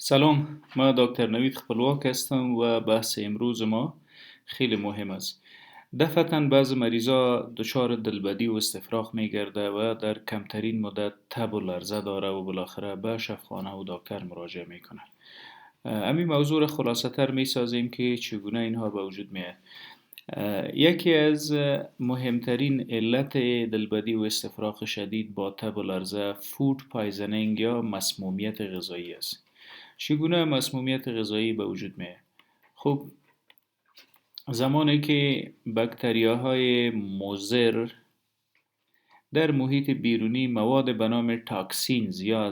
سلام، ما دکتر نوید خپلواک هستم و بحث امروز ما خیلی مهم است. دفعتا بعض مریضا دچار دلبدی و استفراغ می گرده و در کمترین مدت تب و لرزه داره و بالاخره به شفاخانه و دکتر مراجعه میکنه. همین موضوع را خلاصه تر می سازیم که چگونه اینها به وجود میاد. یکی از مهمترین علت دلبدی و استفراغ شدید با تب و لرزه فود پایزنینگ یا مسمومیت غذایی است. چگونه مسمومیت غذایی به وجود میاد؟ خب، زمانی که بکتریاهای مضر در محیط بیرونی مواد به نام تاکسینز یا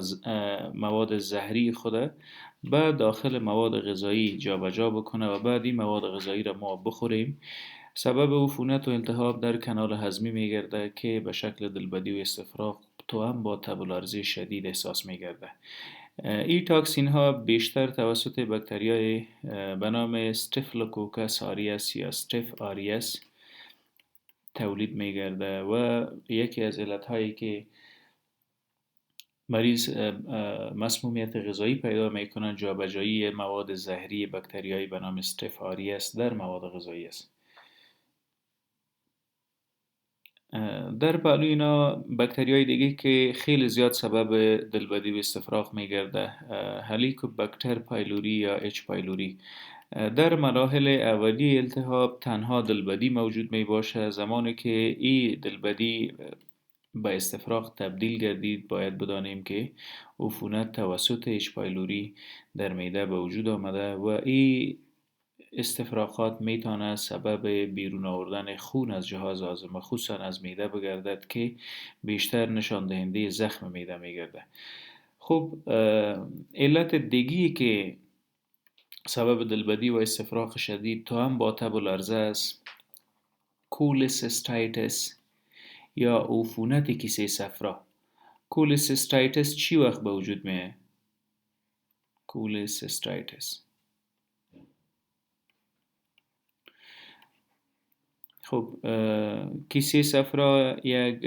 مواد زهری خود به داخل مواد غذایی جابجا بکنه و بعد این مواد غذایی را ما بخوریم، سبب عفونت و التهاب در کانال هضمی میگرده که به شکل دلبدی و استفراغ تو هم با تب و لرزه شدید احساس میگرده. این تاکسین ها بیشتر توسط بکتریای به نام استرپتوکوکس آریس یا استرپ آریس تولید میگرده و یکی از علت هایی که مریض مسمومیت غذایی پیدا میکنن جابجایی مواد زهری بکتریایی به نام استرپ آریس در مواد غذایی است. در پهلو اینا بکتریای دیگه که خیلی زیاد سبب دلبدی و استفراغ میگرده، هلیکوباکتر پایلوری یا اچ پایلوری. در مراحل اولیه التهاب تنها دلبدی موجود می باشه. زمانی که این دلبدی به استفراغ تبدیل گردید باید بدانیم که عفونت توسط اچ پایلوری در معده به وجود آمده و این استفراغات میتونه سبب بیرون آوردن خون از جهاز هاضمه خصوصا از معده بگردد که بیشتر نشان دهنده زخم معده میگرده. خب، علت دیگی که سبب دلبدی و استفراغ شدید تو هم با تب و لرزه است کولسیستایتس یا عفونت کیسه صفرا. کولسیستایتس چی وقت به وجود میه؟ کولسیستایتس، خب، کیسه صفرا یک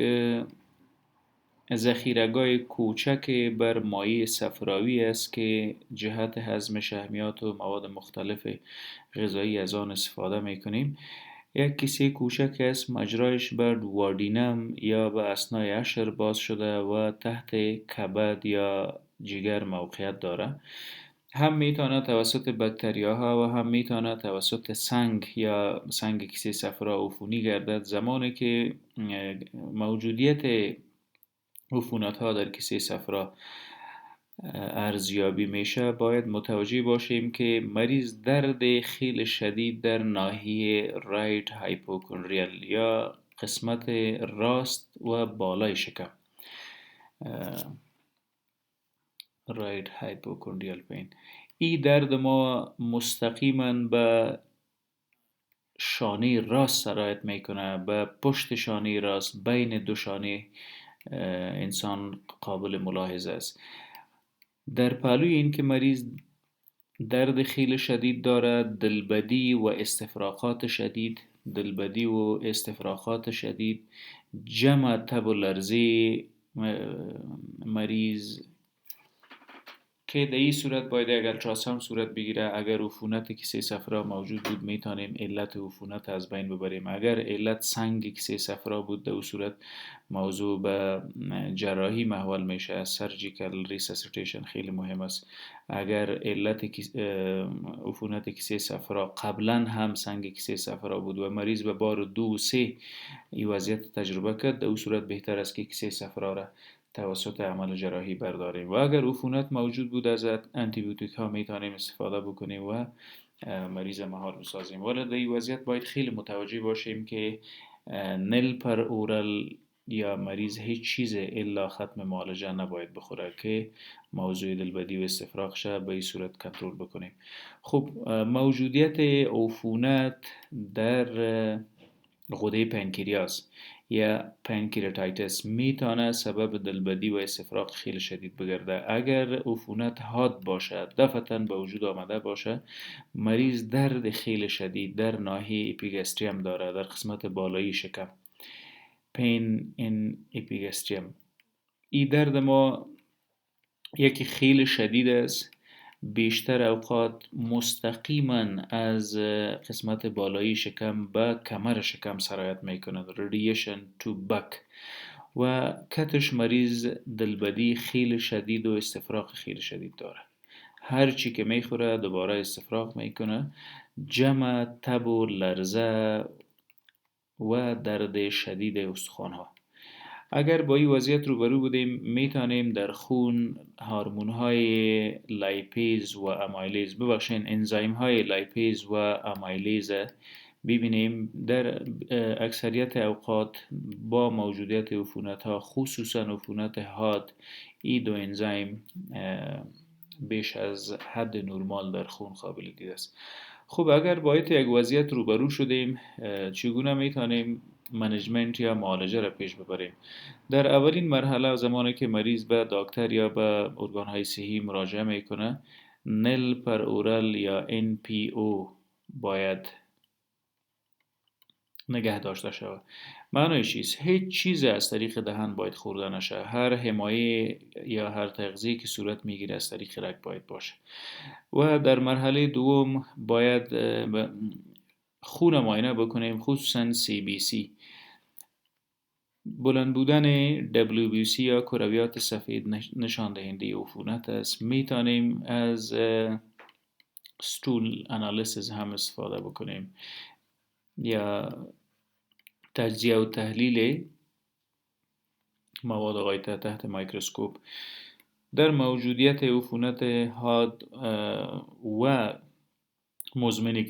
ذخیره‌گاه کوچک بر مایع صفراوی است که جهت هضم شحمیات و مواد مختلف غذایی از آن استفاده میکنیم. یک کیسه کوچک است، مجرایش بر دوادینم یا به اثنای عشر باز شده و تحت کبد یا جگر موقعیت داره. هم میتونه توسط بکتریاها و هم میتونه توسط سنگ یا سنگ کیسه صفرا عفونی گردد. زمانی که موجودیت عفونت ها در کیسه صفرا ارزیابی میشه باید متوجه باشیم که مریض درد خیلی شدید در ناحیه رایت هایپوکندریال یا قسمت راست و بالای شکم، رایت هایپوکندریال پین، این درد ما مستقیما به شانه راست سرایت میکنه، به پشت شانه راست بین دو شانه انسان قابل ملاحظه است. در پهلوی این که مریض درد خیلی شدید داره، دلبدی و استفراغات شدید، دلبدی و استفراغات شدید جمع تب و لرزه مریض که در این صورت باید اگر التراساوند صورت بگیره. اگر عفونت کیسه صفرا موجود بود میتونیم علت عفونت از بین ببریم. اگر علت سنگ کیسه صفرا بود در اون صورت موضوع به جراحی محول میشه. سرجیکال ریساسیتیشن خیلی مهم است. اگر علت عفونت کیسه صفرا قبلا هم سنگ کیسه صفرا بود و مریض به بار 2 و 3 این وضعیت تجربه کرد، در اون صورت بهتر است که کیسه صفرا را توسط عمل جراحی برداریم. و اگر عفونت موجود بود از آنتی بیوتیک ها میتونیم استفاده بکنیم و مریض مهار بسازیم. ولی در این وضعیت باید خیلی متوجه باشیم که نل پر اورال یا مریض هیچ چیز الا ختم معالجه نباید بخوره که موضوع دلبدی و استفراغ شه به این صورت کنترل بکنیم. خب، موجودیت عفونت در غده پنکریاس یا پنکریاتایتس میتونه سبب دلبدی و استفراغ خیلی شدید بگرده. اگر عفونت حاد باشه، دفعتا به وجود آمده باشه، مریض درد خیلی شدید در ناحیه اپیگاستریوم داره، در قسمت بالایی شکم، پین این اپیگاستریوم. این درد ما یکی خیلی شدید است، بیشتر اوقات مستقیما از قسمت بالایی شکم به کمر شکم سرایت میکنه. radiation to back. و کتش مریض دلبدی خیلی شدید و استفراغ خیلی شدید داره. هر چی که میخوره دوباره استفراغ میکنه. جمع تب و لرزه و درد شدید استخوان‌ها. اگر با این وضعیت روبرو بودیم میتونیم در خون هورمون‌های لایپیز و امایلیز انزایم‌های لایپیز و امایلیز ببینیم در اکثریت اوقات با موجودیت عفونت‌ها، خصوصا عفونت حاد، این دو انزیم بیش از حد نرمال در خون قابل دید است. خب اگر با یک وضعیت روبرو شدیم چگونه میتونیم منیجمنت یا معالجه را پیش ببریم؟ در اولین مرحله زمانی که مریض به دکتر یا به ارگان‌های صحی مراجعه میکنه، نل پر اورال یا NPO باید نگه داشته شود. معنی چیست؟ هیچ چیز از طریق دهن باید خورده نشه. هر حمایه یا هر تغذیه که صورت میگیره از طریق رگ باید باشه. و در مرحله دوم باید خون معاینه بکنیم، خصوصا CBC. بلند بودن WBC یا کرویات سفید نشان دهنده عفونت است. میتونیم از ستول انالیسیس هم استفاده بکنیم یا تجزیه و تحلیل مواد غایطه تحت میکروسکوپ. در موجودیت عفونت حاد و مزمن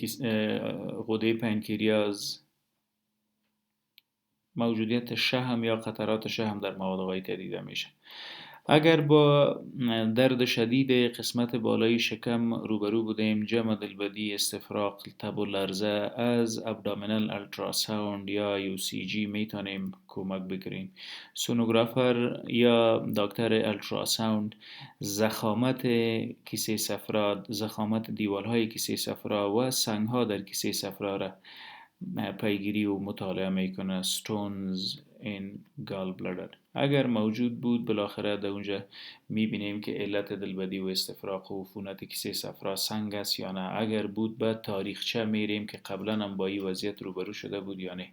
غده پنکریاس، موجودیت شحم یا قطرات شحم در مواد غایطه دیده میشه. اگر با درد شدید قسمت بالای شکم روبرو بودیم، جمع دلبدی، استفراغ، تب و لرزه، از ابدومینال التراساوند یا UCG میتونیم کمک بگیریم. سونوگرافر یا دکتر التراساوند زخامت کیسه صفرا، زخامت دیوالهای کیسه صفرا و سنگها در کیسه صفرا را پیگیری و مطالعه میکنه. stones in gallbladder اگر موجود بود بالاخره در اونجا میبینیم که علت دلبدی و استفراغ و عفونت کیسه صفرا سنگ است یا نه. اگر بود به تاریخچه میریم که قبلا هم با این وضعیت روبرو شده بود یا نه.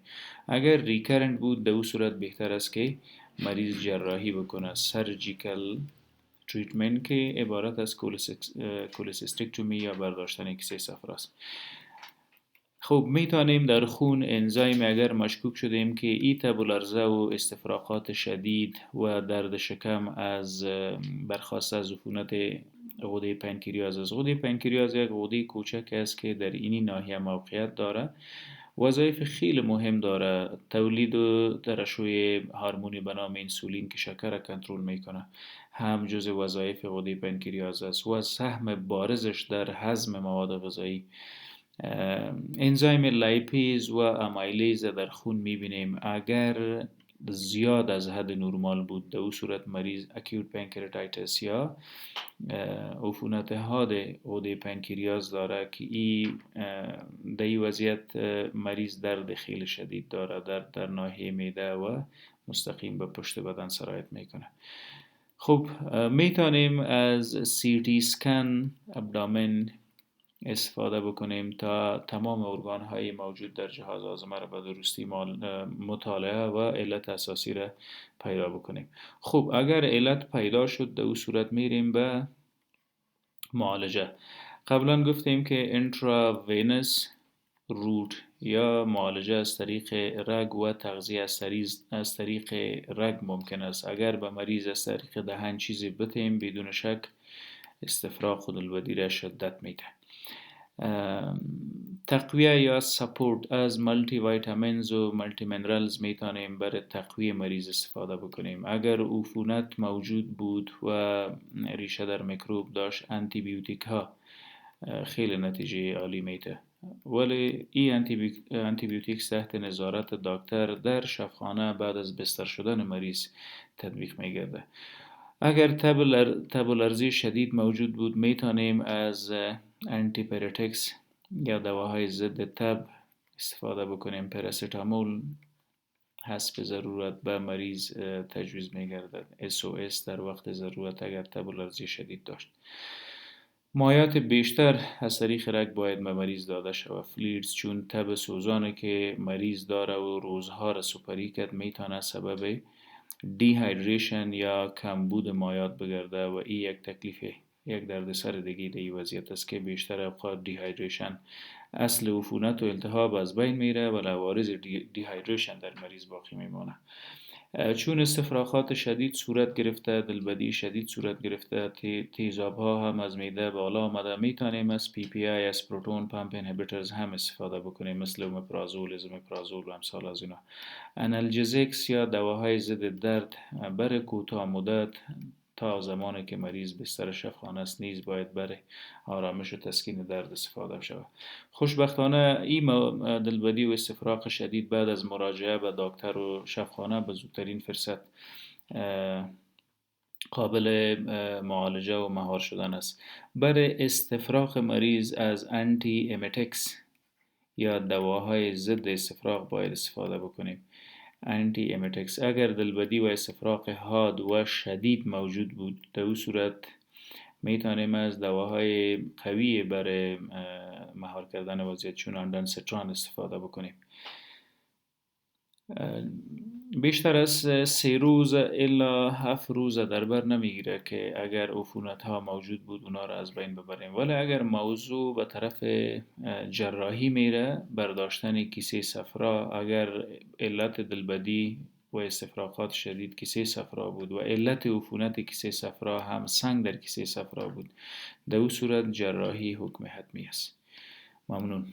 اگر ریکرنت بود در اون صورت بهتر است که مریض جراحی بکنه، سرجیکل تریتمنت که عبارت از کولسیستکتومی یا برداشتن کیسه صفرا است. خب میتونیم در خون انزایم اگر مشکوک شدیم که ای تب و لرزه و استفراغات شدید و درد شکم از برخواسته از عفونت غده پنکریاس است. غده پنکریاس یک غده کوچک است که در اینی ناحیه موقعیت داره. وظایف خیلی مهم داره. تولید و ترشح هورمونی به نام انسولین که شکر را کنترل میکنه هم جزء وظایف غده پنکریاس است و سهم بارزش در هضم مواد غذایی. انزایم لایپیز و امایلیز در خون میبینیم. اگر زیاد از حد نرمال بود در اون صورت مریض اکیوت پنکریاتایتس یا عفونت حاد غده پنکریاس داره که در این وضعیت مریض درد خیلی شدید داره در ناحیه معده و مستقیم به پشت بدن سرایت میکنه. خب میتونیم از CT سکن ابدومن استفاده بکنیم تا تمام ارگان های موجود در جهاز هاضمه را به درستی مطالعه و علت اساسی را پیدا بکنیم. خب اگر علت پیدا شد در اون صورت میریم به معالجه. قبلا گفتیم که انتراوینس روت یا معالجه از طریق رگ و تغذیه از طریق رگ ممکن است. اگر به مریض از طریق دهن چیزی بتیم بدون شک استفراغ و دلبدی را شدت میده. تقویه یا سپورت از ملتی ویتامینز و ملتی منرالز میتونیم برای تقویه مریض استفاده بکنیم. اگر عفونت موجود بود و ریشه در میکروب داشت، آنتی بیوتیک ها خیلی نتیجه عالی میده. ولی این آنتی بیوتیک تحت نظارت دکتر در شفاخانه بعد از بستر شدن مریض تطبیق میگرده. اگر تب و لرزی شدید موجود بود میتونیم از آنتی پیرتکس یا دواهای ضد تب استفاده بکنیم. پاراستامول حسب ضرورت به مریض تجویز میگردد. SOS در وقت ضرورت اگر تب و لرزی شدید داشت. مایات بیشتر از طریق رگ باید به مریض داده شود. فلیدز چون تب سوزانه که مریض داره و روزها را سپری کرد میتونه سبب دیهایدریشن یا کمبود مایات بگرده و این یک تکلیف، یک دردسر دیگه در این وضعیت است که بیشتر اوقات دیهایدریشن اصل عفونت و التهاب از بین میره و لوارز دیهایدریشن در مریض باقی میمانه. چون استفراغات شدید صورت گرفته، دلبدی شدید صورت گرفته، تیزاب ها هم از معده بالا آمده، میتونیم از پی پی آی از پروتون پمپ اینهیبیتورز هم استفاده بکنیم، مثل اومپرازول، ازومپرازول و امثال از اینا. انالژزیکس یا دواهای ضد درد برای کوتاه مدت تا زمانی که مریض بستر شفاخانه است نیز باید برای آرامش و تسکین درد استفاده شود. خوشبختانه این دلبدی و استفراغ شدید بعد از مراجعه به دکتر و شفاخانه به زودترین فرصت قابل معالجه و مهار شدن است. برای استفراغ مریض از انتی امتکس یا دواهای ضد استفراغ باید استفاده بکنیم. انتی امتکس اگر دلبدی و استفراغ حاد و شدید موجود بود، در او صورت میتونیم از دواهای قوی برای مهار کردن وضعیت چون اندنستران استفاده بکنیم. بیشتر از 3 روز الا 7 روز در بر نمیگیره که اگر عفونت ها موجود بود اونا را از بین ببریم، ولی اگر موضوع به طرف جراحی میره، برداشتن کیسه صفرا، اگر علت دلبدی و استفراغات شدید کیسه صفرا بود و علت عفونت کیسه صفرا هم سنگ در کیسه صفرا بود، در او صورت جراحی حکم حتمی است. ممنون.